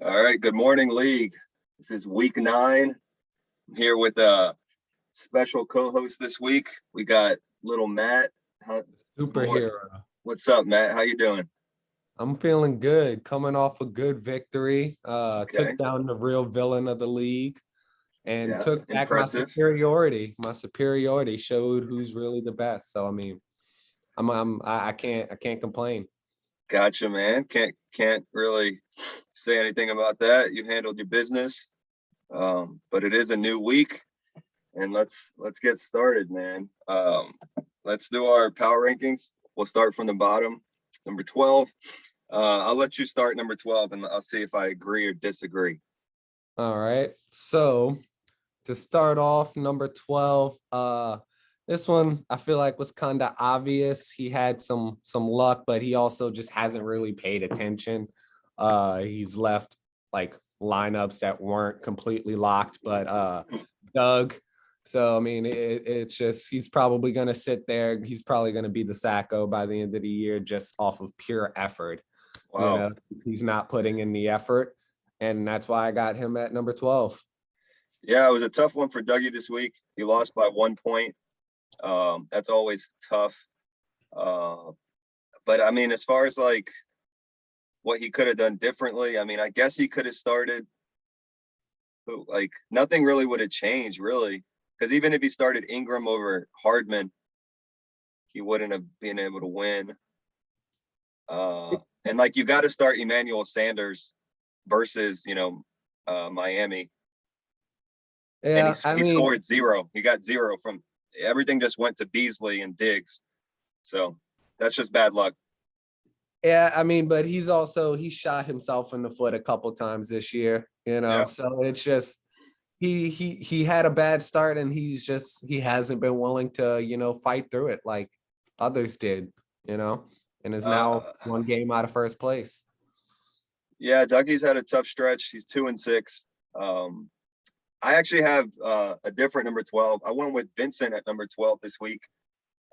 All right, good morning, League. This is week 9. I'm here with a special co-host this week. We got little Matt. More, Superhero. what's up, Matt? How you doing? I'm feeling good, coming off a good victory. Okay, Took down the real villain of the league and yeah, took back my impressive. superiority. My superiority showed who's really the best. So I mean, I can't complain. Gotcha, man. Can't really say anything about that. You handled your business, but it is a new week, and let's get started, man. Let's do our power rankings. We'll start from the bottom. Number 12. I'll let you start number 12, and I'll see if I agree or disagree. All right. So to start off, number 12, this one I feel like was kind of obvious. He had some luck, but he also just hasn't really paid attention. He's left like lineups that weren't completely locked, but Doug. So I mean, it's just he's probably going to sit there. He's probably going to be the Sacco by the end of the year, just off of pure effort. You Wow. know, he's not putting in the effort, and that's why I got him at number 12. Yeah, it was a tough one for Dougie this week. He lost by 1 point. That's always tough. But I mean, as far as like what he could have done differently, I mean, I guess he could have started. Like nothing really would have changed, really, because even if he started Ingram over Hardman, he wouldn't have been able to win. And like you got to start Emmanuel Sanders versus Miami. And Yeah, I he mean, scored 0. He got 0 from everything, just went to Beasley and Diggs. So that's just bad luck. yeah, I mean, but he shot himself in the foot a couple times this year, you know. Yeah. So it's just he had a bad start and he hasn't been willing to, fight through it like others did, and is now Uh, one game out of first place. yeah, Dougie's had a tough stretch. He's 2-6. I actually have a different number 12. I went with Vincent at number 12 this week.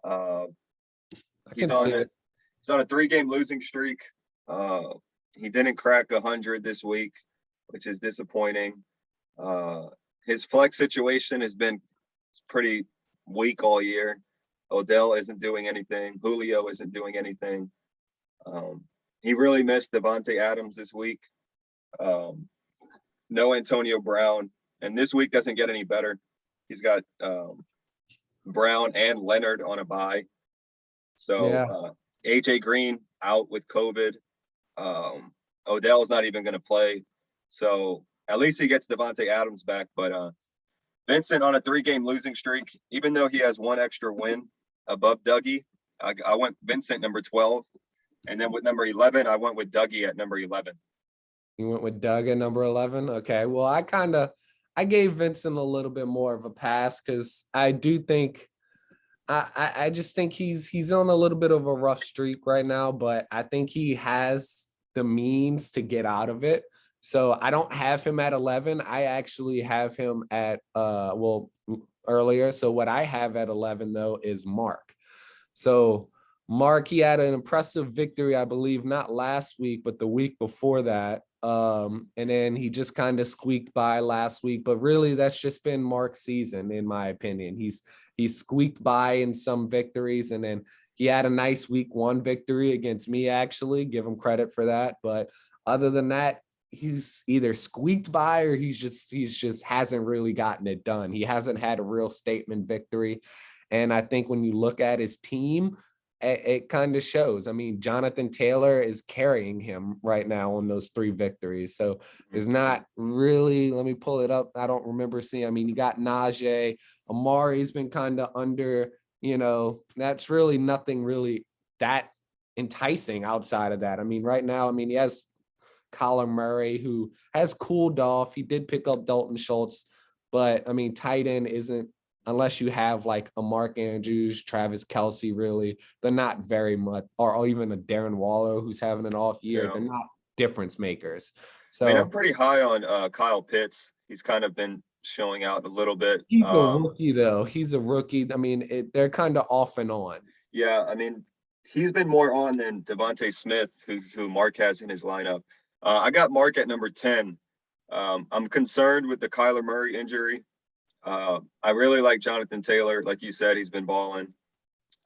Uh, I he's can on see it. it. He's on a 3-game losing streak. He didn't crack 100 this week, which is disappointing. His flex situation has been pretty weak all year. Odell isn't doing anything. Julio isn't doing anything. He really missed Devontae Adams this week. No Antonio Brown. And this week doesn't get any better. He's got Brown and Leonard on a bye. So Yeah. AJ Green out with COVID. Odell's not even going to play. So at least he gets Devontae Adams back. But Vincent on a 3-game losing streak, even though he has one extra win above Dougie, I went Vincent number 12. And then with number 11, I went with Dougie at number 11. You went with Doug at number 11. Okay. Well, I gave Vincent a little bit more of a pass because I do think I just think he's on a little bit of a rough streak right now, but I think he has the means to get out of it. So I don't have him at 11. I actually have him at earlier. So what I have at 11 though is Mark. So Mark, he had an impressive victory, I believe, not last week, but the week before that. And then he just kind of squeaked by last week, but really that's just been Mark's season, in my opinion. He squeaked by in some victories, and then he had a nice week 1 victory against me, actually. Give him credit for that. But other than that, he's either squeaked by or he's just hasn't really gotten it done. He hasn't had a real statement victory. And I think when you look at his team, it kind of shows. I mean, Jonathan Taylor is carrying him right now on those 3 victories. So there's not really, let me pull it up. I don't remember seeing, I mean, you got Najee, Amari's been kind of under, that's really nothing really that enticing outside of that. I mean, right now, I mean, he has Kyler Murray, who has cooled off. He did pick up Dalton Schultz, but I mean, tight end isn't, unless you have like a Mark Andrews, Travis Kelce, really, they're not very much, or even a Darren Waller who's having an off year. Yeah. They're not difference makers. I mean, I'm So pretty high on Kyle Pitts. He's kind of been showing out a little bit. he's a rookie, though. He's a rookie. I mean, they're kind of off and on. Yeah, I mean, he's been more on than Devontae Smith, who Mark has in his lineup. I got Mark at number 10. I'm concerned with the Kyler Murray injury. I really like Jonathan Taylor. Like you said, he's been balling.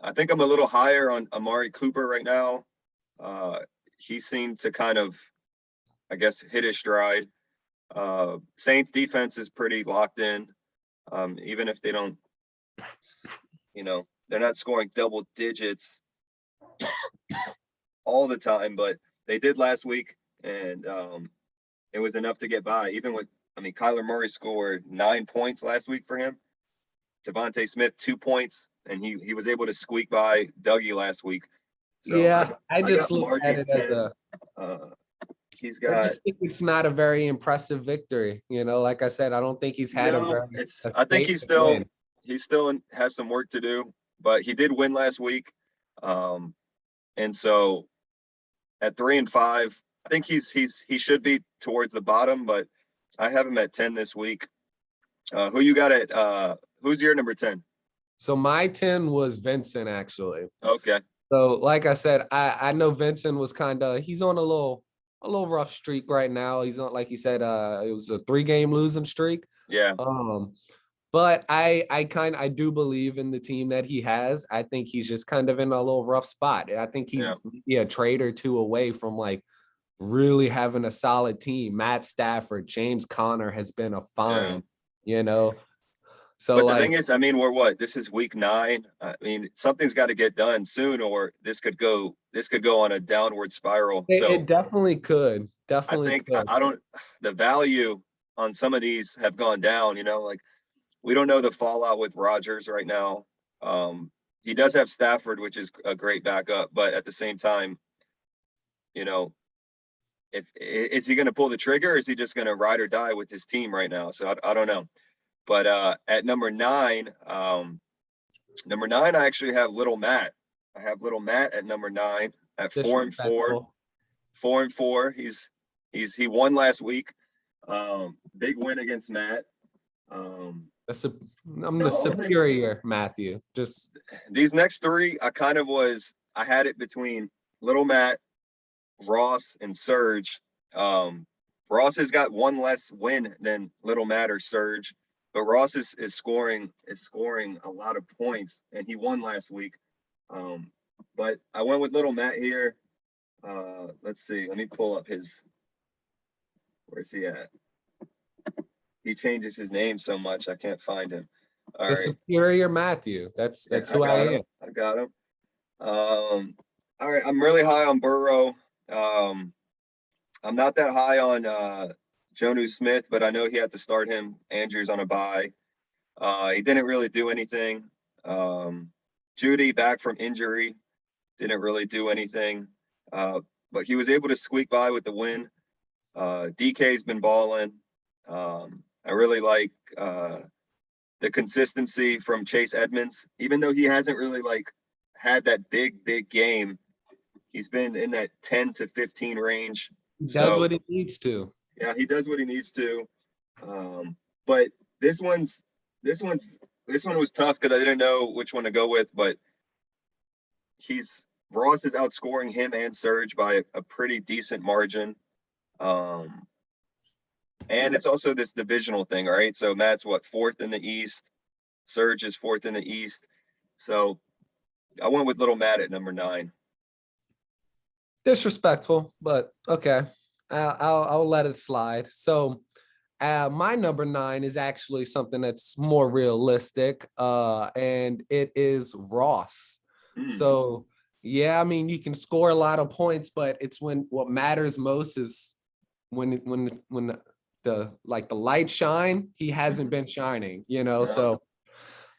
I think I'm a little higher on Amari Cooper right now. He seemed to kind of, I guess, hit his stride. Saints defense is pretty locked in. Even if they don't, they're not scoring double digits all the time, but they did last week, and it was enough to get by. Even with, Kyler Murray scored 9 points last week for him. Devontae Smith 2 points, and he was able to squeak by Dougie last week. So Yeah, I I just got look Mark at at it as 10. He's I got just think it's not a very impressive victory. Like I said, I don't think he's had I think safe he win. still has some work to do, but he did win last week. And so at 3-5, I think he should be towards the bottom, but I have him at 10 this week. Who you got at who's your number 10? So my 10 was Vincent, actually. Okay. So like I said, I know Vincent was he's on a little rough streak right now. He's on, like you said, it was a 3-game losing streak. Yeah. But I do believe in the team that he has. I think he's just kind of in a little rough spot. I think he's a trade or two away from like really having a solid team. Matt Stafford, James Conner has been a find, So but the thing is, we're what? This is week 9. Something's got to get done soon, or this could go on a downward spiral. It definitely could. Definitely I think could. I don't. The value on some of these have gone down. Like we don't know the fallout with Rodgers right now. He does have Stafford, which is a great backup, but at the same time, is he going to pull the trigger, or is he just going to ride or die with his team right now? So I don't know. But at number 9, I actually have Little Matt. I have Little Matt at number 9 at 4-4. 4-4. He won last week. Big win against Matt. I'm the superior Matthew. Just these next 3, I had it between Little Matt, Ross, and Serge. Ross has got one less win than Little Matt or Serge. But Ross is scoring a lot of points, and he won last week. But I went with Little Matt here. Let's see. Let me pull up where's he at? He changes his name so much I can't find him. All right. Superior Matthew. That's who I am. I got him. All right. I'm really high on Burrow. I'm not that high on Jonnu Smith, but I know he had to start him. Andrews on a bye. He didn't really do anything. Judy back from injury, didn't really do anything. But he was able to squeak by with the win. DK's been balling. I really like the consistency from Chase Edmonds, even though he hasn't really had that big game. He's been in that 10 to 15 range. He does what he needs to. Yeah, he does what he needs to. But this one was tough because I didn't know which one to go with. But Ross is outscoring him and Serge by a pretty decent margin. And it's also this divisional thing, right? So Matt's 4th in the East. Serge is 4th in the East. So I went with Little Matt at number 9. Disrespectful, but okay. I'll let it slide. So my number 9 is actually something that's more realistic, and it is Ross. So yeah, you can score a lot of points, but it's when what matters most is when the light shine. He hasn't been shining, So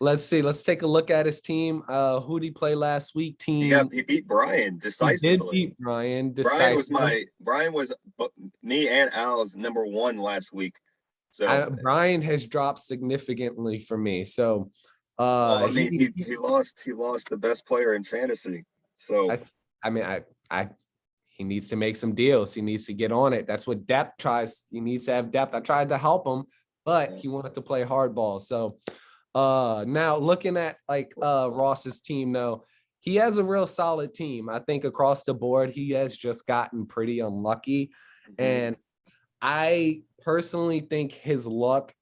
let's see. Let's take a look at his team. Who did he play last week? He beat Brian decisively. He did beat Brian decisively. Brian was me and Al's number 1 last week. So Brian has dropped significantly for me. So he lost the best player in fantasy. So he needs to make some deals. He needs to get on it. That's what depth tries. He needs to have depth. I tried to help him, but he wanted to play hardball. So now looking at Ross's team, though, he has a real solid team. I think across the board, he has just gotten pretty unlucky. And I personally think his luck,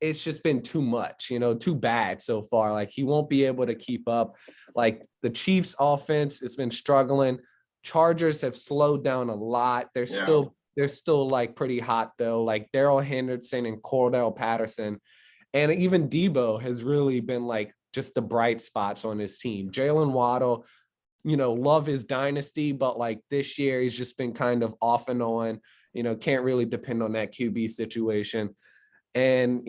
it's just been too much, too bad so far. Like he won't be able to keep up. Like the Chiefs offense has been struggling. Chargers have slowed down a lot. They're still like pretty hot though. Like Daryl Henderson and Cordell Patterson. And even Debo has really been like just the bright spots on his team. Jalen Waddle, love his dynasty, but like this year he's just been kind of off and on, can't really depend on that QB situation. And,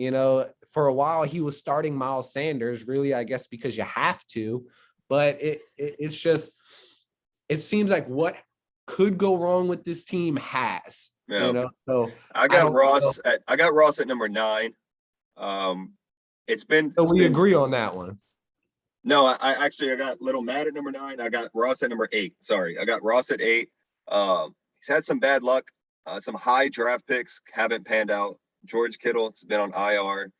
for a while he was starting Miles Sanders, really, I guess, because you have to, but it's just, it seems like what could go wrong with this team has, so I got Ross at number 9. So we agree on that one. No, I got Little Matt at number 9. I got Ross at number 8. Sorry, I got Ross at 8. He's had some bad luck. Some high draft picks haven't panned out. George Kittle's been on IR.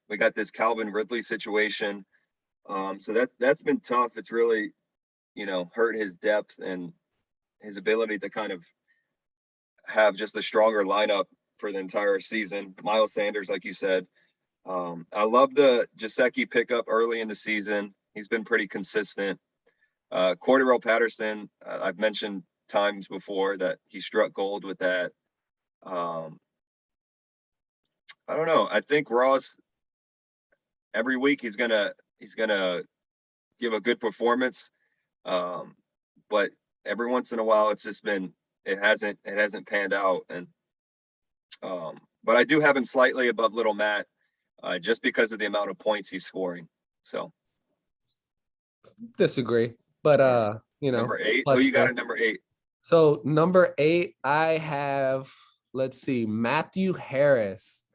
We got this Calvin Ridley situation. So that's been tough. It's really, hurt his depth and his ability to kind of have just a stronger lineup for the entire season. Miles Sanders, like you said. I love the Gesicki pickup early in the season. He's been pretty consistent. Cordero Patterson, I've mentioned times before that he struck gold with that. I don't know. I think Ross, every week he's gonna give a good performance. But every once in a while it hasn't panned out. And but I do have him slightly above Little Matt. Just because of the amount of points he's scoring. So disagree. But number 8. Who you got at number 8? So number 8, I have, let's see, Matthew Harris.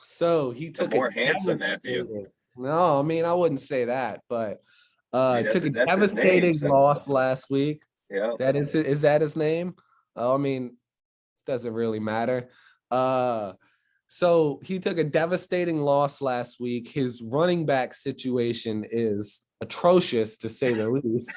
So he took the more handsome Matthew. No, I mean I wouldn't say that, but took a devastating loss last week. Yeah. Is that his name? I mean, doesn't really matter. So he took a devastating loss last week. His running back situation is atrocious, to say the least.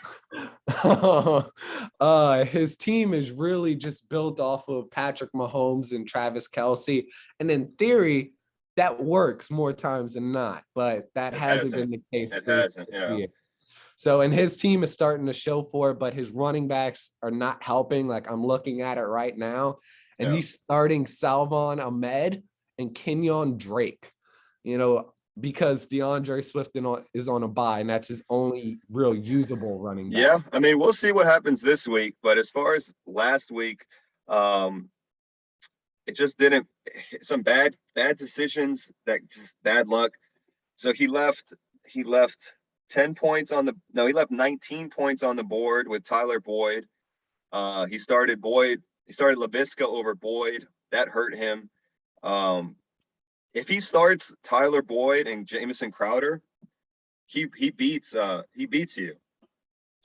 His team is really just built off of Patrick Mahomes and Travis Kelce. And in theory, that works more times than not, but that hasn't been the case. It hasn't, yeah. So, and his team is starting to show for it, but his running backs are not helping. Like I'm looking at it right now, and he's starting Salvon Ahmed and Kenyon Drake, because DeAndre Swift is on a bye, and that's his only real usable running back. Yeah, I mean, we'll see what happens this week. But as far as last week, it just didn't. Some bad decisions, just bad luck. So he left 10 points he left 19 points on the board with Tyler Boyd. He started Laviska over Boyd. That hurt him. If he starts Tyler Boyd and Jamison Crowder, he beats you.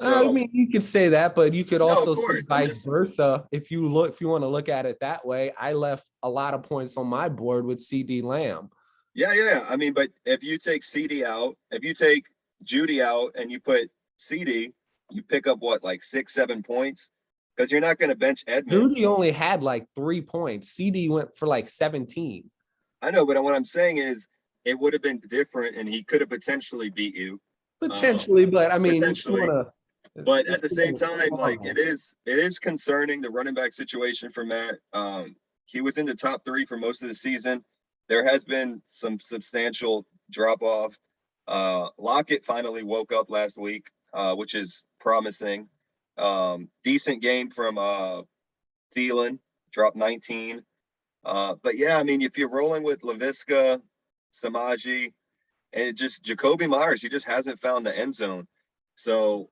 So, I mean, you could say that, but you could also say vice versa. If you want to look at it that way, I left a lot of points on my board with CD Lamb. Yeah. I mean, but if you take CD out, if you take Judy out and you put CD, you pick up like 6-7 points, because you're not going to bench Edmonds. Judy only had like 3 points. CD went for like 17. I know, but what I'm saying is it would have been different, and he could have potentially beat you. Potentially, but I mean, but at the same time, like it is concerning, the running back situation for Matt. He was in the top 3 for most of the season. There has been some substantial drop off. Lockett finally woke up last week, which is promising. Decent game from Thielen, dropped 19. But yeah, I mean, if you're rolling with Laviska, Samaji, and just Jacoby Myers, he just hasn't found the end zone. So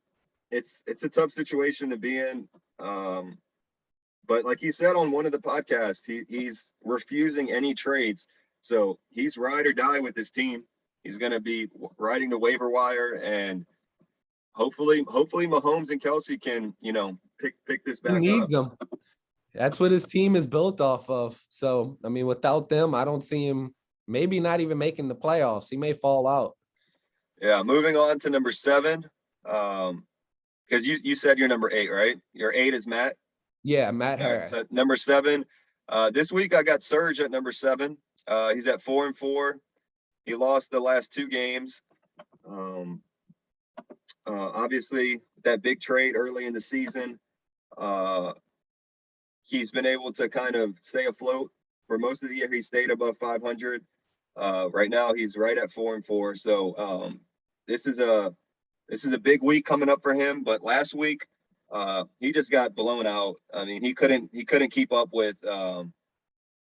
it's a tough situation to be in. But like he said on one of the podcasts, he's refusing any trades. So he's ride or die with this team. He's going to be riding the waiver wire, and hopefully Mahomes and Kelce can, pick this back up. Them. That's what his team is built off of. So, I mean, without them, I don't see him maybe not even making the playoffs. He may fall out. Yeah, moving on to number 7. Because you said you're number 8, right? Your 8 is Matt? Yeah, Matt All right, Harris. so number 7. This week I got Serge at number 7. He's at 4-4. He lost the last 2 games. Obviously, that big trade early in the season, he's been able to kind of stay afloat for most of the year. He stayed above 500. Right now, he's right at 4-4. So this is a big week coming up for him. But last week, he just got blown out. I mean, he couldn't keep up with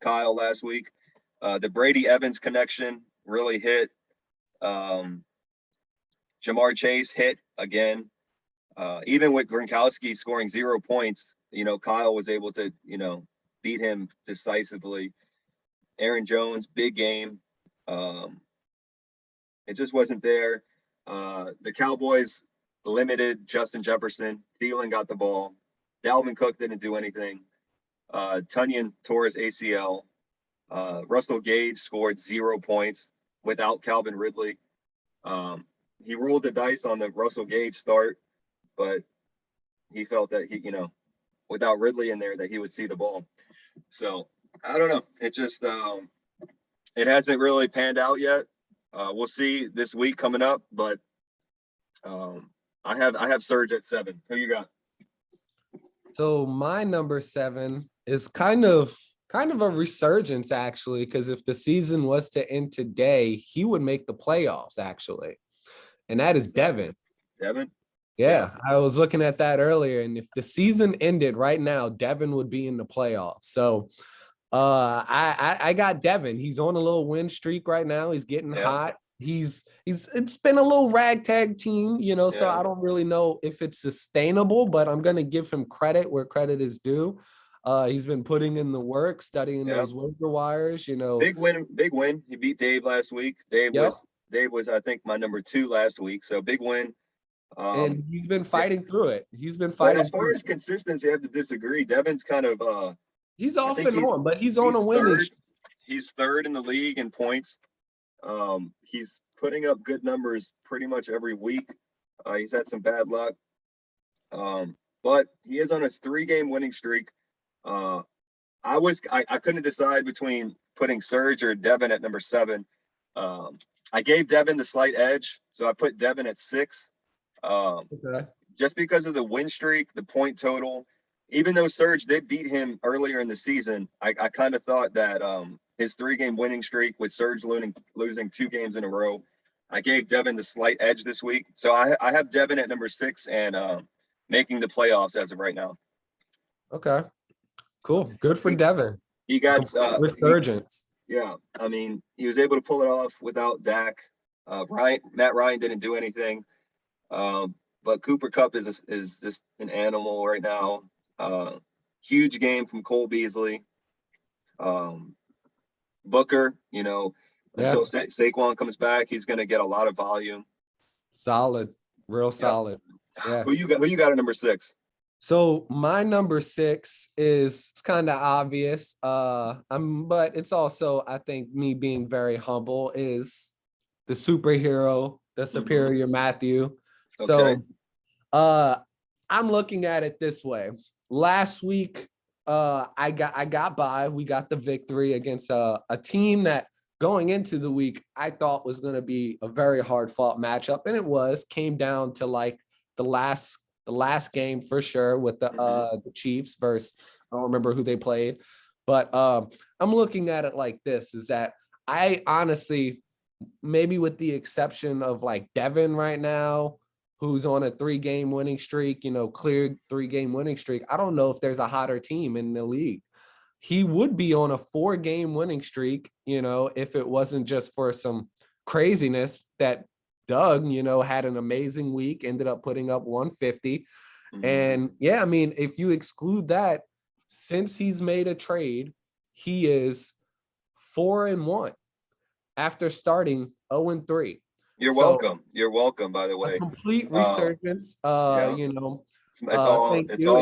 Kyle last week. The Brady Evans connection really hit. Jamar Chase hit again. Even with Gronkowski scoring 0 points, Kyle was able to, beat him decisively. Aaron Jones, big game. It just wasn't there. The Cowboys limited Justin Jefferson. Thielen got the ball. Dalvin Cook didn't do anything. Tunyon tore his ACL. Russell Gage scored 0 points without Calvin Ridley. He rolled the dice on the Russell Gage start, but he felt that without Ridley in there, that he would see the ball. So I don't know. It just it hasn't really panned out yet. We'll see this week coming up, but I have Serge at 7. Who you got? So my number 7 is kind of a resurgence, actually, because if the season was to end today, he would make the playoffs, actually. And that is Devin. Devin? Yeah, I was looking at that earlier, and if the season ended right now, Devin would be in the playoffs. So I got Devin. He's on a little win streak right now. He's getting hot. It's been a little ragtag team, so I don't really know if it's sustainable, but I'm gonna give him credit where credit is due. He's been putting in the work, studying those waiver wires, Big win. He beat Dave last week. Dave was, I think, my number 2 last week. So big win. And he's been fighting through it. But as far as consistency, I have to disagree. Devin's kind of he's off and on, but he's on a winning. He's 3rd in the league in points. He's putting up good numbers pretty much every week. He's had some bad luck. But he is on a 3-game winning streak. I couldn't decide between putting Serge or Devin at number 7. I gave Devin the slight edge, so I put Devin at 6. Just because of the win streak, the point total. Even though Serge did beat him earlier in the season, I kind of thought that his 3-game winning streak with Serge losing 2 games in a row, I gave Devin the slight edge this week. So I have Devin at number 6 and making the playoffs as of right now. Okay, cool. Good for Devin. He got resurgence. I mean, he was able to pull it off without Dak. Matt Ryan didn't do anything. But Cooper Kupp is just an animal right now. Huge game from Cole Beasley. Booker, until Saquon comes back, he's going to get a lot of volume. Solid, real solid. Yeah. Who you got at number 6? So my number 6 it's kind of obvious. But it's also, I think, me being very humble, is the superhero, the superior Matthew. Okay. So I'm looking at it this way. Last week, I got by. We got the victory against a team that going into the week I thought was going to be a very hard fought matchup, and it came down to like the last game for sure with the Chiefs versus, I don't remember who they played, but I'm looking at it like this: is that I honestly, maybe with the exception of like Devin right now, who's on a 3-game winning streak, cleared 3-game winning streak, I don't know if there's a hotter team in the league. He would be on a 4-game winning streak, if it wasn't just for some craziness that Doug, had an amazing week, ended up putting up 150. And I mean, if you exclude that, since he's made a trade, he is 4-1 after starting 0-3. You're welcome. You're welcome, by the way. A complete resurgence. It's all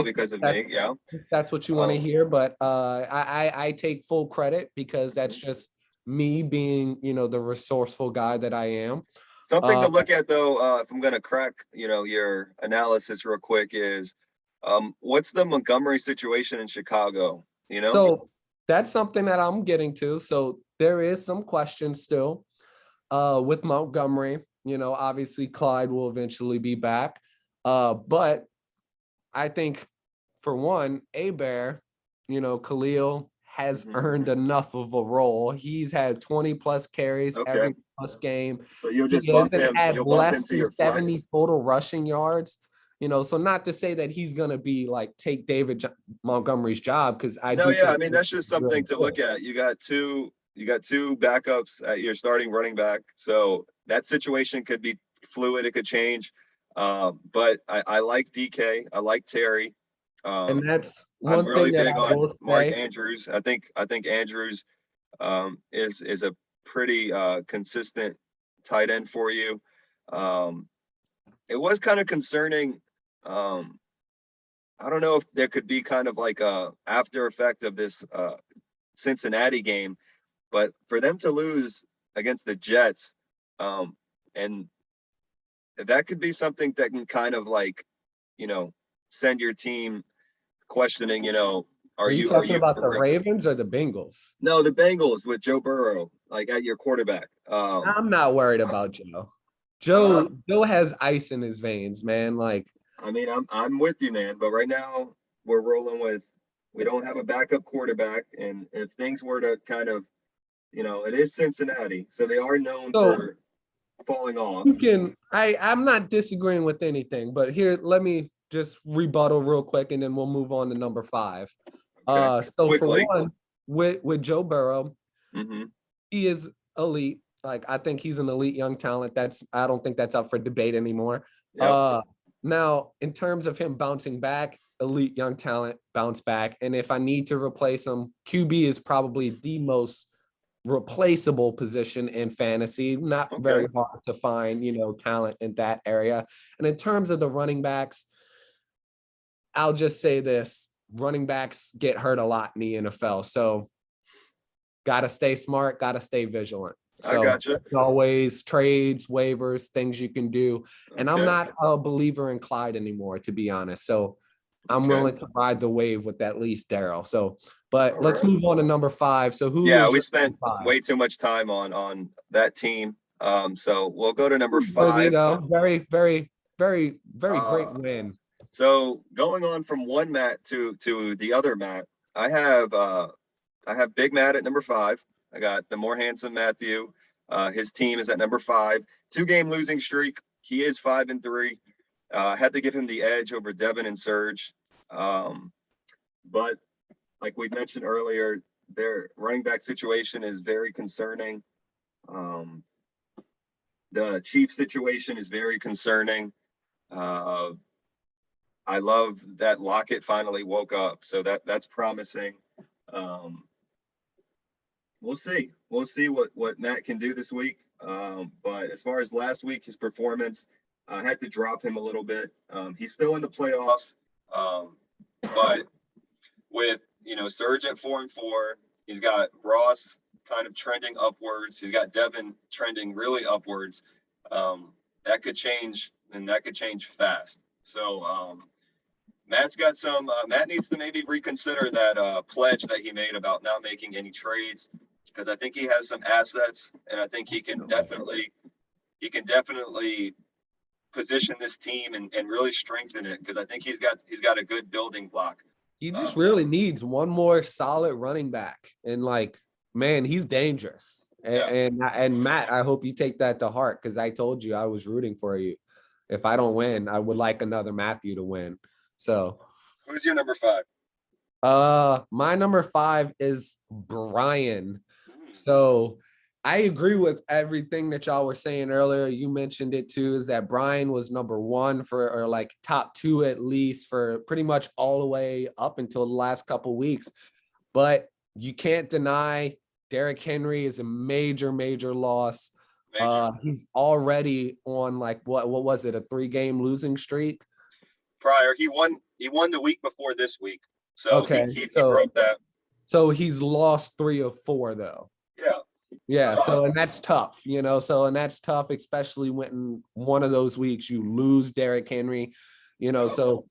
because of me. Yeah. If that's what you want to hear, but I take full credit because that's just me being, the resourceful guy that I am. Something to look at, though, if I'm going to crack, your analysis real quick, is What's the Montgomery situation in Chicago? You know? So that's something that I'm getting to. So there is some question still with Montgomery. You know, obviously Clyde will eventually be back. But I think for one, Bear, you know, Khalil has earned enough of a role. He's had 20 plus carries Okay. every plus game. So you'll just He bump hasn't him. had You'll bump less him to than your 70 flex. total rushing yards. You know, so not to say that he's going to be like take Montgomery's job, because I No, do yeah. I think mean, that's just really something to good. look at. You got two backups at your starting running back. So that situation could be fluid. It could change. But I like DK. I like Terry. And that's I'm one really thing that big I on will Mark say. Andrews. I think Andrews is a pretty consistent tight end for you. Um, it was kind of concerning. Um, I don't know if there could be kind of like a after effect of this Cincinnati game, but for them to lose against the Jets, and that could be something that can kind of like, you know, send your team questioning, Are you are talking you about for the real? Ravens or the Bengals? No, the Bengals with Joe Burrow, like at your quarterback. I'm not worried about Joe. Uh, Joe has ice in his veins, man. Like, I mean, I'm with you, man. But right now we're rolling with we don't have a backup quarterback, and if things were to kind of, it is Cincinnati, so they are known so for falling off. you can I'm not disagreeing with anything, but here let me just rebuttal real quick and then we'll move on to number 5. Okay, So for quickly. one, with Joe Burrow, Mm-hmm. he is elite. Like, I think he's an elite young talent. I don't think that's up for debate anymore. Yep. Now in terms of him bouncing back, elite young talent, bounce back. And if I need to replace him, QB is probably the most replaceable position in fantasy. Not Okay. very hard to find, talent in that area. And in terms of the running backs, I'll just say this: running backs get hurt a lot in the NFL. So got to stay smart, got to stay vigilant. I So gotcha. always trades, waivers, things you can do. And I'm Okay. not a believer in Clyde anymore, to be honest. So I'm Okay. willing to ride the wave with at least Daryl. So, but All let's right. move on to number 5. So who Yeah, is we your spent number 5? way too much time on that team. So we'll go to number Worthy 5. though. Very, very, very, very great Uh, win. so going on from one Matt to the other Matt, I have Big Matt at number 5. I got the more handsome Matthew. His team is at number 5. 2-game losing streak. He is 5-3. Had to give him the edge over Devin and Serge. But like we mentioned earlier, their running back situation is very concerning. Um, the Chiefs situation is very concerning. Uh, I love that Lockett finally woke up, so that's promising. Um, we'll see. We'll see what Matt can do this week. But as far as last week, his performance, I had to drop him a little bit. He's still in the playoffs, but with Surge at 4-4, he's got Ross kind of trending upwards. He's got Devin trending really upwards. That could change, and that could change fast. So Matt's got some. Matt needs to maybe reconsider that pledge that he made about not making any trades, because I think he has some assets, and I think he can definitely position this team and really strengthen it, because I think he's got a good building block. He just really needs one more solid running back. And like, man, he's dangerous. Yeah. And Matt, I hope you take that to heart, because I told you I was rooting for you. If I don't win, I would like another Matthew to win. So Who's your number 5? my number 5 is Brian. So I agree with everything that y'all were saying earlier. You mentioned it too, is that Brian was number 1 or like top 2 at least for pretty much all the way up until the last couple weeks. But you can't deny Derrick Henry is a major, major loss. He's already on like what was it, a 3-game losing streak? Prior, he won the week before this week. So okay, he broke that. So he's lost 3 of 4 though. Yeah. Yeah, so and that's tough, and that's tough, especially when one of those weeks you lose Derrick Henry, so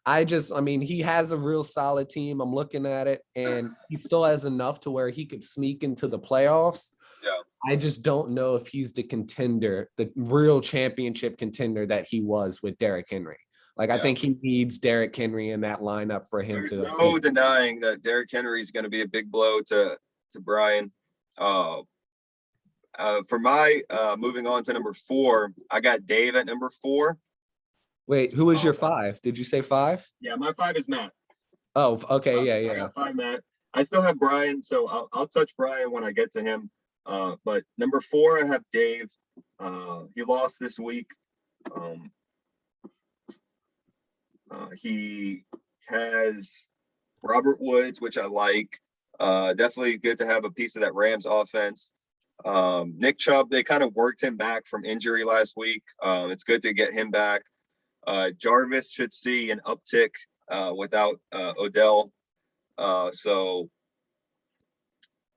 I mean, he has a real solid team. I'm looking at it, and he still has enough to where he could sneak into the playoffs. Yeah. I just don't know if he's the contender, the real championship contender that he was with Derrick Henry. Like, I Yeah. think he needs Derrick Henry in that lineup for him There's to no denying that Derrick Henry is going to be a big blow to Brian. For my moving on to number 4, I got Dave at number 4. Wait, who was your 5? Did you say 5? Yeah, my 5 is Matt. Oh, okay, I yeah. got 5 Matt. I still have Brian, so I'll touch Brian when I get to him. But number 4, I have Dave. He lost this week. He has Robert Woods, which I like. Definitely good to have a piece of that Rams offense. Nick Chubb, they kind of worked him back from injury last week. It's good to get him back. Jarvis should see an uptick without Odell. So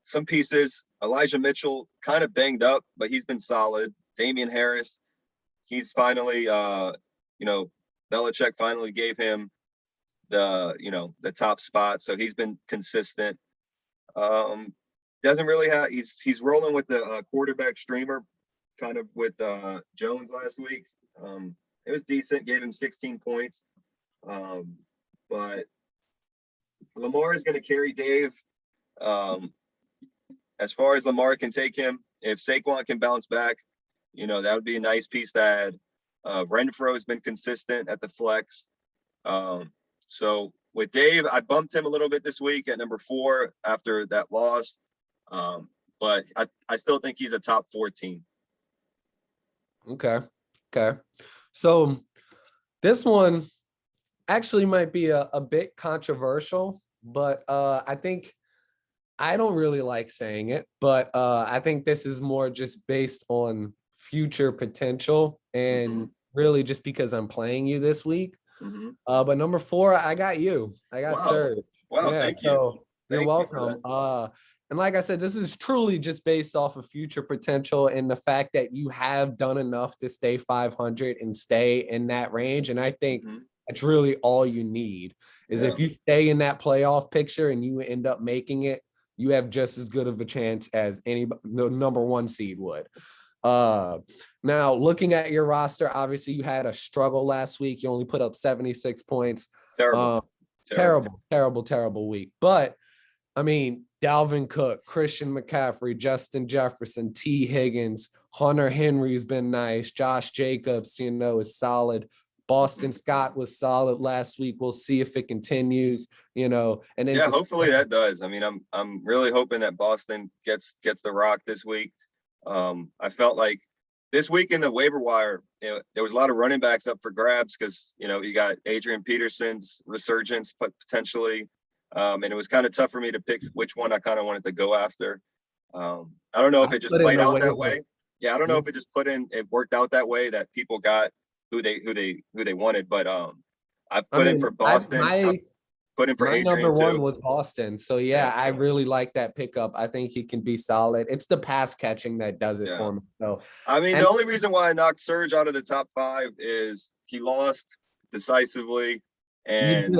some pieces. Elijah Mitchell kind of banged up, but he's been solid. Damian Harris, he's finally, Belichick finally gave him the top spot, so he's been consistent. Doesn't really have. He's rolling with the quarterback streamer, kind of with Jones last week. It was decent. Gave him 16 points. But Lamar is going to carry Dave. As far as Lamar can take him, if Saquon can bounce back, that would be a nice piece to add. Renfro has been consistent at the flex. So with Dave, I bumped him a little bit this week at number 4 after that loss. But I still think he's a top 4 team. Okay. So this one actually might be a bit controversial, but I think I don't really like saying it, but I think this is more just based on future potential and really just because I'm playing you this week. But number 4, I got you. I got Serge. Wow, yeah, thank so you. You're welcome. And like I said, this is truly just based off of future potential and the fact that you have done enough to stay 500 and stay in that range. And I think that's really all you need is if you stay in that playoff picture and you end up making it, you have just as good of a chance as the number 1 seed would. Now looking at your roster, obviously you had a struggle last week. You only put up 76 points. Terrible week. But I mean, Dalvin Cook, Christian McCaffrey, Justin Jefferson, T. Higgins, Hunter Henry's been nice. Josh Jacobs, is solid. Boston Scott was solid last week. We'll see if it continues, and then hopefully that does. I mean, I'm really hoping that Boston gets the rock this week. I felt like this week in the waiver wire, there was a lot of running backs up for grabs because, you got Adrian Peterson's resurgence potentially. And it was kind of tough for me to pick which one I kind of wanted to go after. I don't know if it just played out that way. Yeah, I don't know if it just it worked out that way that people got who they wanted. But I put in for Boston. I put in for Adrian number 1 too. was Boston. So I really like that pickup. I think he can be solid. It's the pass catching that does it for me. So I mean, the only reason why I knocked Serge out of the top 5 is he lost decisively, and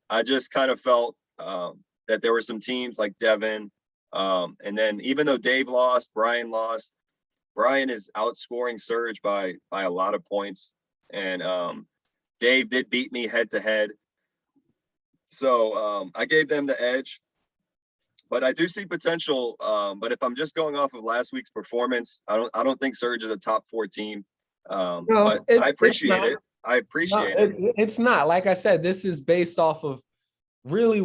I just kind of felt that there were some teams like Devin, and then even though Dave lost, Brian lost. Brian is outscoring Serge by a lot of points, and Dave did beat me head to head. So I gave them the edge, but I do see potential. But if I'm just going off of last week's performance, I don't think Serge is a top 4 team. But I appreciate it. I appreciate it. It's not. Like I said, this is based off of really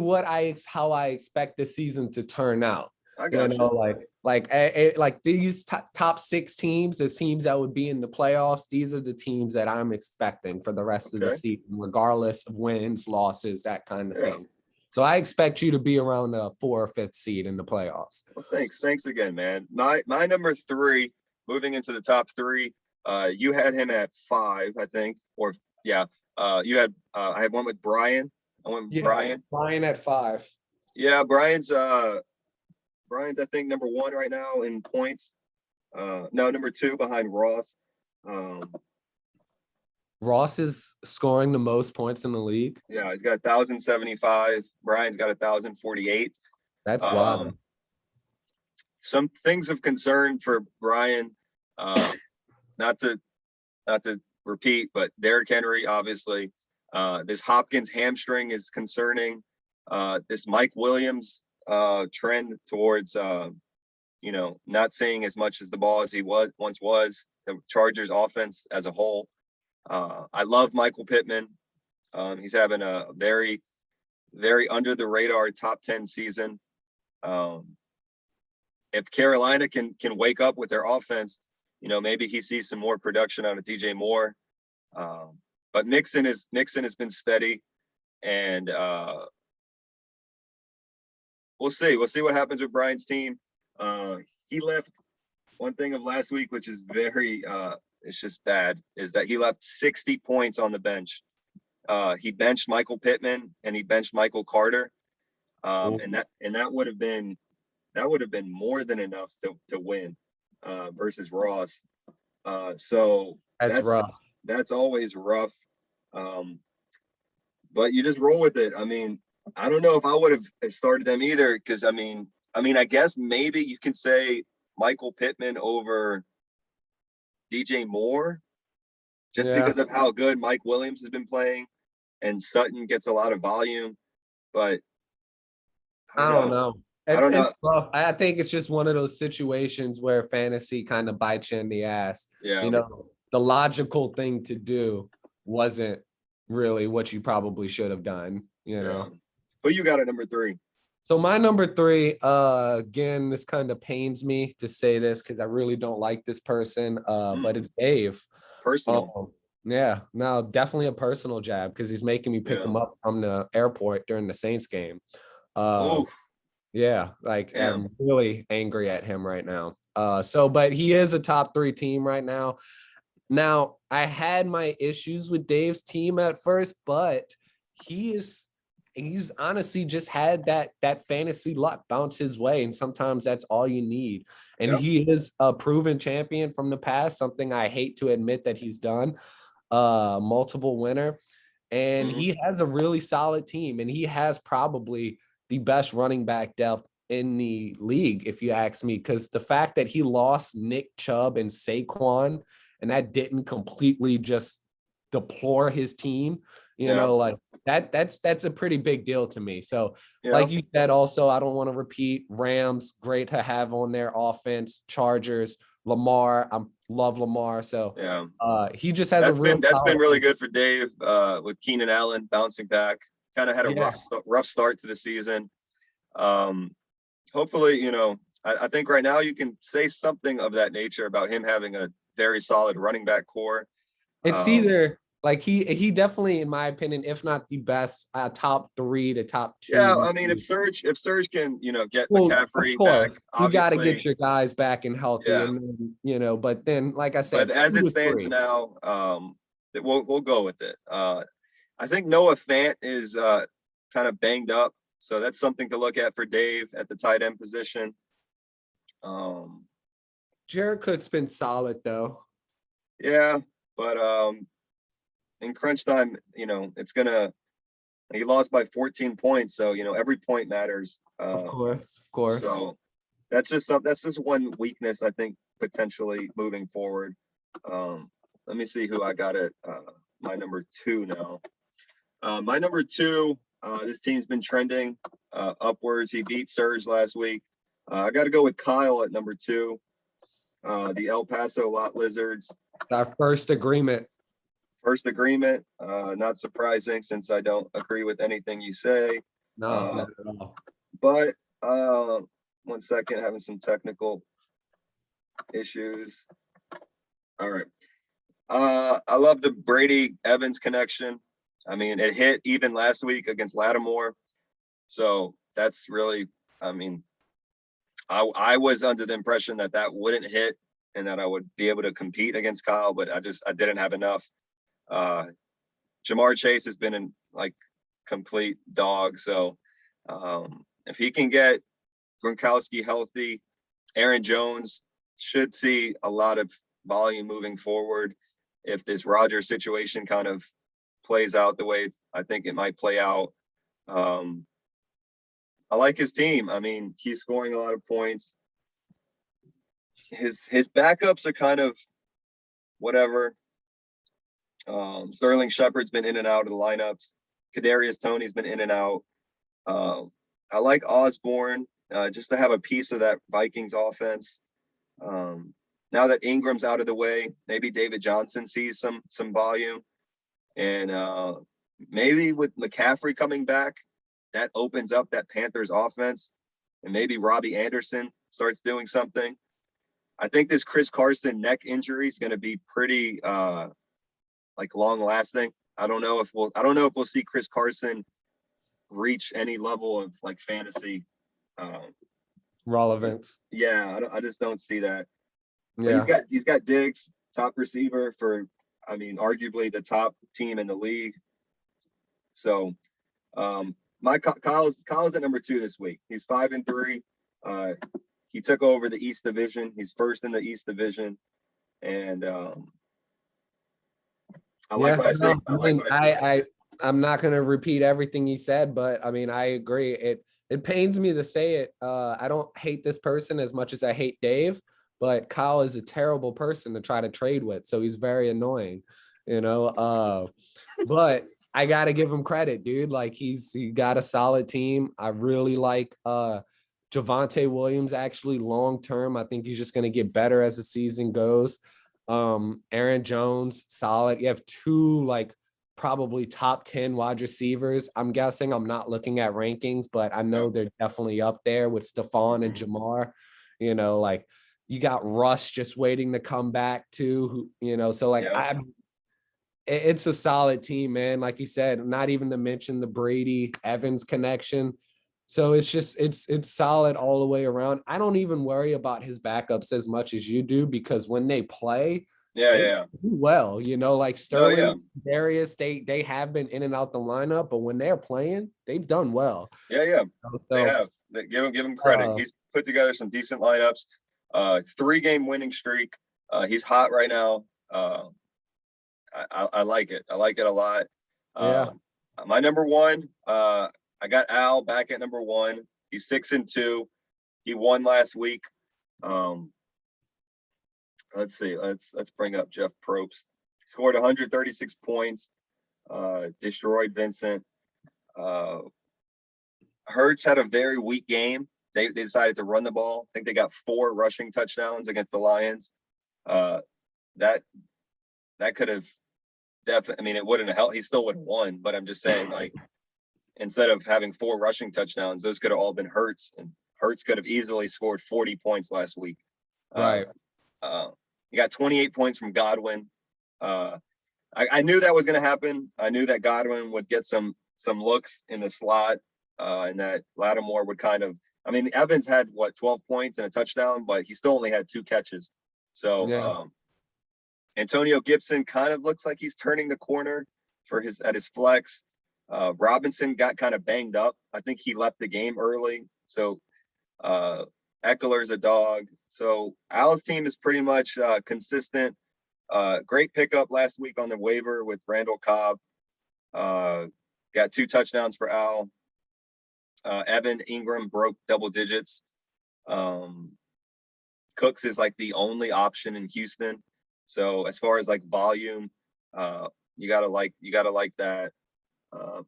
how I expect the season to turn out. I got you. Like these top 6 teams, the teams that would be in the playoffs, these are the teams that I'm expecting for the rest of the season, regardless of wins, losses, that kind of thing. So I expect you to be around the 4th or 5th seed in the playoffs. Well, thanks again, man. My number 3, moving into the top 3. You had him at 5, I think, you had I had one with Brian. I went with Brian. Brian at 5. Yeah, Brian's I think number 1 right now in points. No, number 2 behind Ross. Ross is scoring the most points in the league. Yeah, he's got 1,075. Brian's got 1,048. That's Um, wild. some things of concern for Brian. Not to repeat, but Derrick Henry, obviously. This Hopkins hamstring is concerning. This Mike Williams trend towards not seeing as much as the ball as he once was. The Chargers offense as a whole. I love Michael Pittman. He's having a very, very under the radar top 10 season. If Carolina can wake up with their offense, maybe he sees some more production out of DJ Moore. But Mixon has been steady, and we'll see. We'll see what happens with Brian's team. He left one thing of last week, which is very it's just bad, is that he left 60 points on the bench. He benched Michael Pittman and he benched Michael Carter. And that would have been more than enough to win versus Ross. So That's rough. That's always rough. But you just roll with it. I mean, I don't know if I would have started them either, because I guess maybe you can say Michael Pittman over DJ Moore, just because of how good Mike Williams has been playing, and Sutton gets a lot of volume. But I don't know. I don't know. It's rough. I think it's just one of those situations where fantasy kind of bites you in the ass. Yeah. The logical thing to do wasn't really what you probably should have done, Who you got at number 3? So my number 3, again, this kind of pains me to say this because I really don't like this person, but it's Dave. Personal. Yeah, no, definitely a personal jab because he's making me pick him up from the airport during the Saints game. Yeah, I'm really angry at him right now. But he is a top 3 team right now. Now, I had my issues with Dave's team at first, but he's honestly just had that fantasy luck bounce his way, and sometimes that's all you need. And he is a proven champion from the past, something I hate to admit that he's done, multiple winner. And he has a really solid team, and he has probably the best running back depth in the league, if you ask me, because the fact that he lost Nick Chubb and Saquon, and that didn't completely just deplore his team, that's a pretty big deal to me. So like you said, also, I don't want to repeat, Rams, great to have on their offense, Chargers, Lamar, I love Lamar. So he just has that's been really good for Dave, with Keenan Allen bouncing back. Kind of had a rough start to the season. Hopefully, I think right now you can say something of that nature about him having a very solid running back core. It's either he definitely, in my opinion, if not the best, top 3 to top 2. Yeah, I mean, if Serge can, get McCaffrey back, you got to get your guys back and healthy, and then, but then, like I said, but as it stands now, we'll go with it. I think Noah Fant is kind of banged up, so that's something to look at for Dave at the tight end position. Jared Cook's been solid though. Yeah, but in crunch time, he lost by 14 points, so every point matters. Of course. So that's just one weakness, I think, potentially moving forward. Let me see who I got at my number 2 now. My number 2, this team's been trending upwards. He beat Serge last week. I got to go with Kyle at number 2. The El Paso Lot Lizards. Our first agreement. Not surprising, since I don't agree with anything you say. No, not at all. But 1 second, having some technical issues. All right. I love the Brady Evans connection. I mean, it hit even last week against Lattimore. So that's really, I was under the impression that wouldn't hit and that I would be able to compete against Kyle, but I didn't have enough. Jamar Chase has been in complete dog. So if he can get Gronkowski healthy, Aaron Jones should see a lot of volume moving forward. if this Rodgers situation kind of plays out the way I think it might play out. I like his team. I mean, he's scoring a lot of points. His backups are kind of whatever. Sterling Shepard's been in and out of the lineups. Kadarius Toney's been in and out. I like Osborne just to have a piece of that Vikings offense. Now that Ingram's out of the way, maybe David Johnson sees some volume, and maybe with McCaffrey coming back, that opens up that Panthers offense, and maybe Robbie Anderson starts doing something. I think this Chris Carson neck injury is going to be pretty like long lasting. I don't know if we'll see Chris Carson reach any level of like fantasy relevance. Yeah, I just don't see that. Yeah, But he's got Diggs, top receiver for, I mean, arguably the top team in the league. So Kyle's at number 2 this week. He's 5-3. He took over the East Division. He's first in the East Division, and I like what I say. I'm not going to repeat everything he said, but I mean, I agree. It pains me to say it. I don't hate this person as much as I hate Dave, but Kyle is a terrible person to try to trade with. So he's very annoying, but I got to give him credit, dude. Like he got a solid team. I really like Javonte Williams actually long-term. I think he's just going to get better as the season goes. Aaron Jones, solid. You have 2 like probably top 10 wide receivers. I'm guessing. I'm not looking at rankings, but I know they're definitely up there with Stephon and Jamar. Like you got Russ just waiting to come back too. So like it's a solid team, man. Like you said, not even to mention the Brady Evans connection. So it's just it's solid all the way around. I don't even worry about his backups as much as you do, because when they play, they do well. Like Sterling, Darius, they have been in and out the lineup, but when they're playing, they've done well. Yeah. They have. Give him credit. He's put together some decent lineups. 3-game winning streak. He's hot right now. I like it. I like it a lot. My number 1, I got Al back at number 1. He's 6-2. He won last week. Let's see. Let's bring up Jeff Probst. Scored 136 points. Destroyed Vincent. Hurts had a very weak game. They decided to run the ball. I think they got 4 rushing touchdowns against the Lions. That could have definitely. I mean, it wouldn't have helped. He still would have won. But I'm just saying, like, instead of having 4 rushing touchdowns, those could have all been Hurts, and Hurts could have easily scored 40 points last week. Right. You got 28 points from Godwin. I knew that was going to happen. I knew that Godwin would get some looks in the slot, and that Lattimore would kind of. I mean, Evans had 12 points and a touchdown, but he still only had 2 catches. So Antonio Gibson kind of looks like he's turning the corner at his flex. Robinson got kind of banged up. I think he left the game early. So Eckler's a dog. So Al's team is pretty much consistent. Great pickup last week on the waiver with Randall Cobb. Got 2 touchdowns for Al. Evan Ingram broke double digits. Cooks is like the only option in Houston. So as far as like volume, you gotta like that.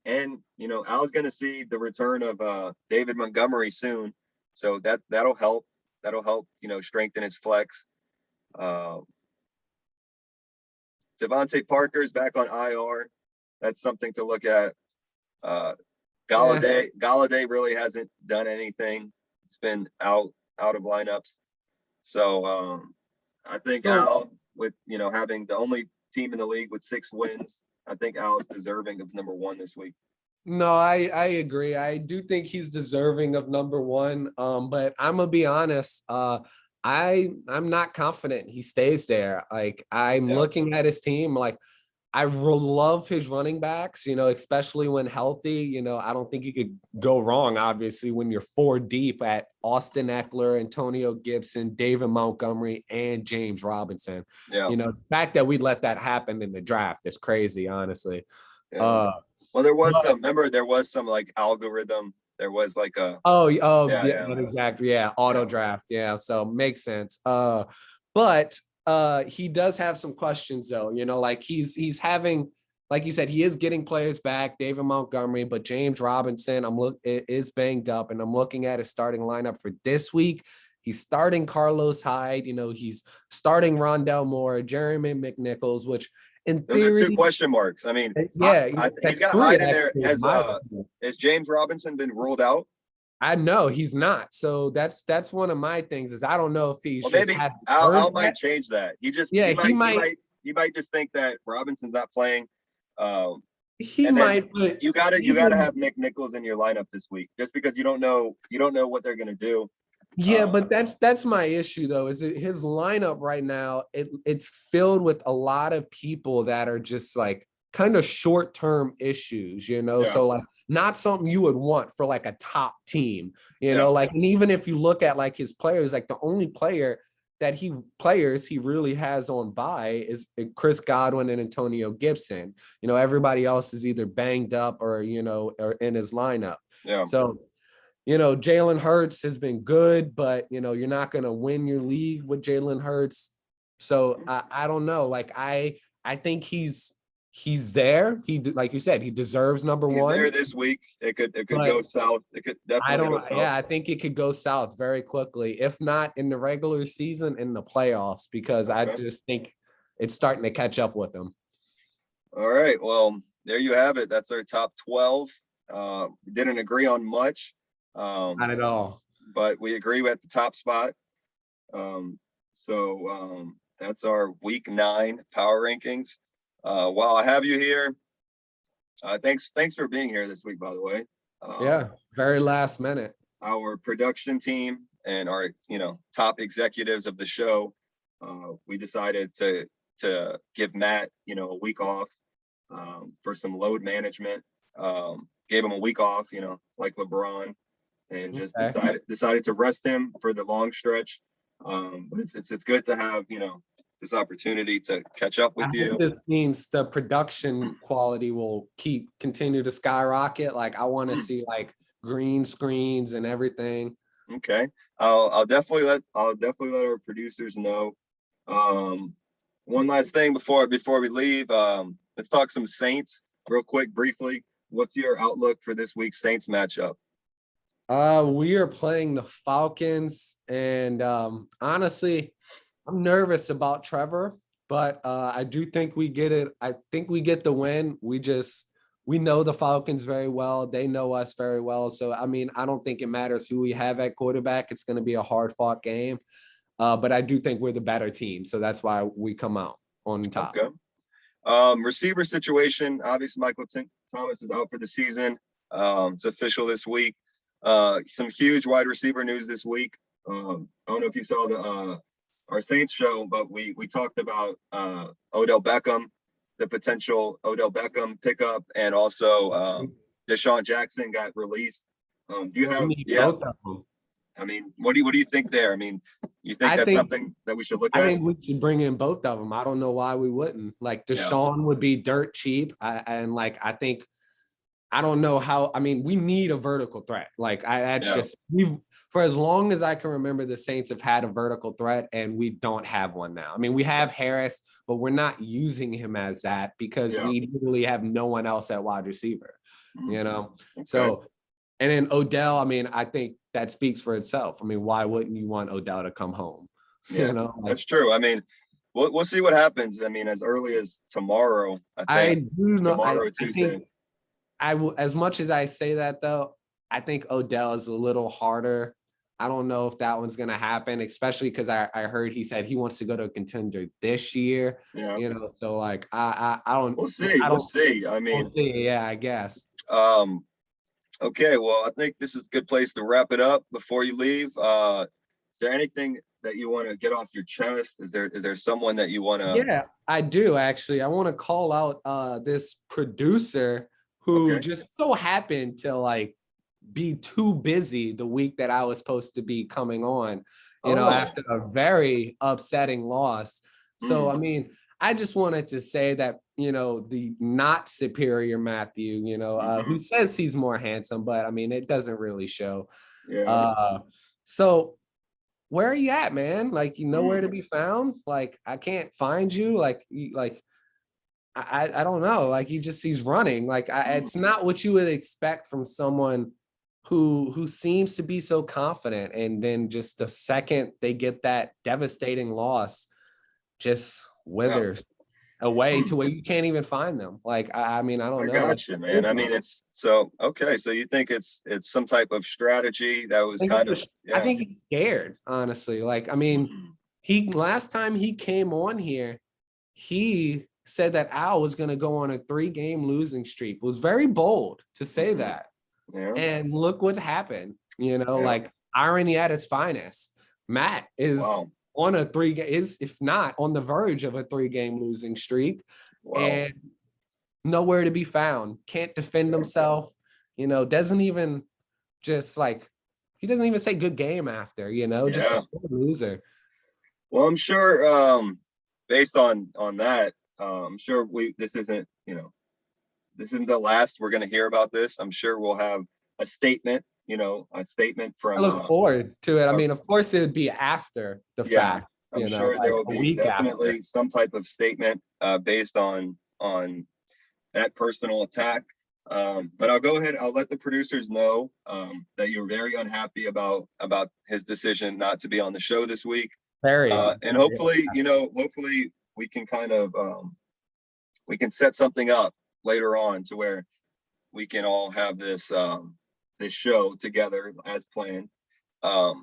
And Al's gonna see the return of David Montgomery soon. So that'll help. That'll help, strengthen his flex. Devontae Parker's back on IR. That's something to look at. Galladay really hasn't done anything. It's been out of lineups. So I think Al, with having the only team in the league with 6 wins, I think Al is deserving of number 1 this week. No, I agree. I do think he's deserving of number 1. But I'm gonna be honest. I'm not confident he stays there. Like I'm looking at his team. Like I love his running backs, especially when healthy. I don't think you could go wrong, obviously, when you're 4 deep at Austin Eckler, Antonio Gibson, David Montgomery, and James Robinson. Yeah. The fact that we let that happen in the draft is crazy, honestly. Yeah. Well, there was some like algorithm. There was like a yeah, exactly. Yeah, auto draft. Yeah, so makes sense. But he does have some questions though. Like he's having, like you said, he is getting players back, David Montgomery, but James Robinson, is banged up, and I'm looking at his starting lineup for this week. He's starting Carlos Hyde. He's starting Rondell Moore, Jeremy McNichols, which in those theory, are 2 question marks. I mean, yeah, he's got Hyde in there. Has James Robinson been ruled out? I know he's not. So that's one of my things is I don't know if he's maybe Al might change that. He might just think that Robinson's not playing. He might, but you gotta have McNichols in your lineup this week just because you don't know what they're gonna do. Yeah, but that's my issue though, is his lineup right now, it's filled with a lot of people that are just like kind of short-term issues, so like not something you would want for like a top team, like, and even if you look at like his players, like the only player that he really has on bye is Chris Godwin and Antonio Gibson. Everybody else is either banged up or or in his lineup. Yeah. So Jalen Hurts has been good, but you're not going to win your league with Jalen Hurts. So I don't know. Like I think he's there. Like you said, he deserves number one. He's there this week. It could go south. It could definitely go south. Yeah, I think it could go south very quickly. If not in the regular season, in the playoffs, because I just think it's starting to catch up with them. All right. Well, there you have it. That's our top 12. We didn't agree on much. Not at all. But we agree at the top spot. That's our week 9 power rankings. While I have you here, thanks for being here this week, by the way. Yeah, very last minute. Our production team and our top executives of the show, we decided to give Matt a week off for some load management. Gave him a week off, like LeBron. And just decided to rest him for the long stretch. But it's good to have this opportunity to catch up with you. This means the production quality will continue to skyrocket. Like I want to see like green screens and everything. Okay, I'll definitely let our producers know. One last thing before we leave, let's talk some Saints real quick, briefly. What's your outlook for this week's Saints matchup? We are playing the Falcons, and honestly, I'm nervous about Trevor, but I do think we get it. I think we get the win. We know the Falcons very well. They know us very well. So, I mean, I don't think it matters who we have at quarterback. It's going to be a hard-fought game, but I do think we're the better team. So that's why we come out on top. Okay. Receiver situation, obviously Michael Thomas is out for the season. It's official this week. Some huge wide receiver news this week. I don't know if you saw our Saints show, but we talked about Odell Beckham, the potential Odell Beckham pickup, and also Deshaun Jackson got released. Do you have? Yeah. I mean, what do you think there? I mean, you think that's something that we should look at? I think we should bring in both of them. I don't know why we wouldn't. Like Deshaun would be dirt cheap, I think. I don't know how. I mean, we need a vertical threat. Like for as long as I can remember, the Saints have had a vertical threat, and we don't have one now. I mean, we have Harris, but we're not using him as that because we literally have no one else at wide receiver. Okay. So, and then Odell. I mean, I think that speaks for itself. I mean, why wouldn't you want Odell to come home? Yeah, that's true. I mean, we'll see what happens. I mean, as early as tomorrow. I think tomorrow, Tuesday. As much as I say that though, I think Odell is a little harder. I don't know if that one's gonna happen, especially because I heard he said he wants to go to a contender this year. Yeah. So like I don't. We'll see. We'll see. I mean, we'll see. Yeah, I guess. Okay. Well, I think this is a good place to wrap it up before you leave. Is there anything that you want to get off your chest? Is there someone that you want to? Yeah, I do actually. I want to call out this producer who Okay. just so happened to like be too busy the week that I was supposed to be coming on, Oh. after a very upsetting loss. So, I Mm. mean, I just wanted to say that, the not superior Matthew, who Mhm. says he's more handsome, but I mean, it doesn't really show. Yeah. So where are you at, man? Like, you know where to Mm. be found? Like, I can't find you. Like, I don't know. Like, he's running. Like, Mm. it's not what you would expect from someone who seems to be so confident, and then just the second they get that devastating loss, just Yeah. withers away to where you can't even find them. Like, I mean, I don't I know. got you, man. I mean, it's so okay. So you think it's some type of strategy that was kind of, I yeah. think he's scared, honestly. Like, I mean, Mm. he last time he came on here, he said that Al was going to go on a 3-game losing streak. It was very bold to say Mhm. that. Yeah. And look what happened, Yeah. like irony at its finest. Matt is Wow. on if not on the verge of a 3-game losing streak, Wow. and nowhere to be found. Can't defend Yeah. himself, doesn't even just like, he doesn't even say good game after, just a Yeah. sore loser. Well, I'm sure, based on that, I'm sure this isn't the last we're going to hear about this. I'm sure we'll have a statement, I from, look forward to it. I our, mean, of course, it would be after the yeah, fact, I'm sure there like will a be week after. definitely some type of statement, based on that personal attack. But I'll go ahead. I'll let the producers know, that you're very unhappy about his decision not to be on the show this week. Very, And very hopefully, we can kind of, we can set something up later on to where we can all have this show together as planned. I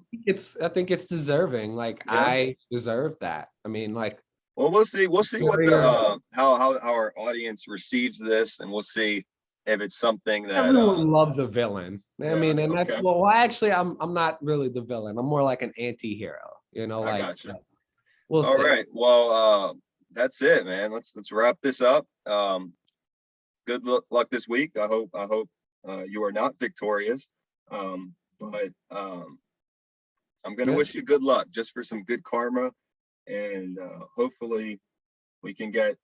think it's deserving. Like, Yeah. I deserve that. I mean, like, Well, we'll see what the superior. how our audience receives this, and we'll see if it's something that Everyone loves a villain. I yeah, mean, and that's, okay, well, actually, I'm not really the villain. I'm more like an anti-hero, I like, got you. we'll All see. right, well, that's it, man. Let's wrap this up. Good luck this week. I hope you are not victorious. But I'm gonna Yeah. wish you good luck, just for some good karma, and hopefully we can get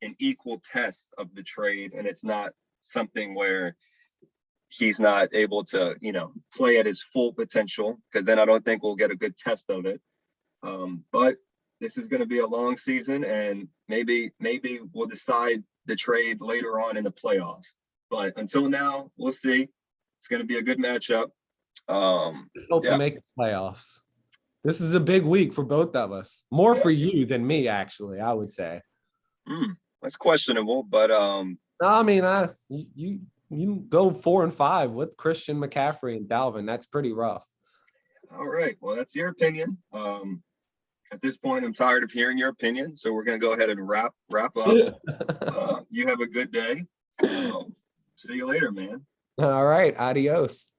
an equal test of the trade, and it's not something where he's not able to, play at his full potential, because then I don't think we'll get a good test of it. But this is going to be a long season, and maybe we'll decide the trade later on in the playoffs. But until now, we'll see. It's going to be a good matchup. Just hope to Yeah, make the playoffs. This is a big week for both of us. More yeah. for you than me, actually, I would say. That's questionable, but No, I mean, you go 4-5 with Christian McCaffrey and Dalvin. That's pretty rough. all right. Well, that's your opinion. At this point, I'm tired of hearing your opinion, so we're going to go ahead and wrap up. You have a good day. See you later, man. All right, adios.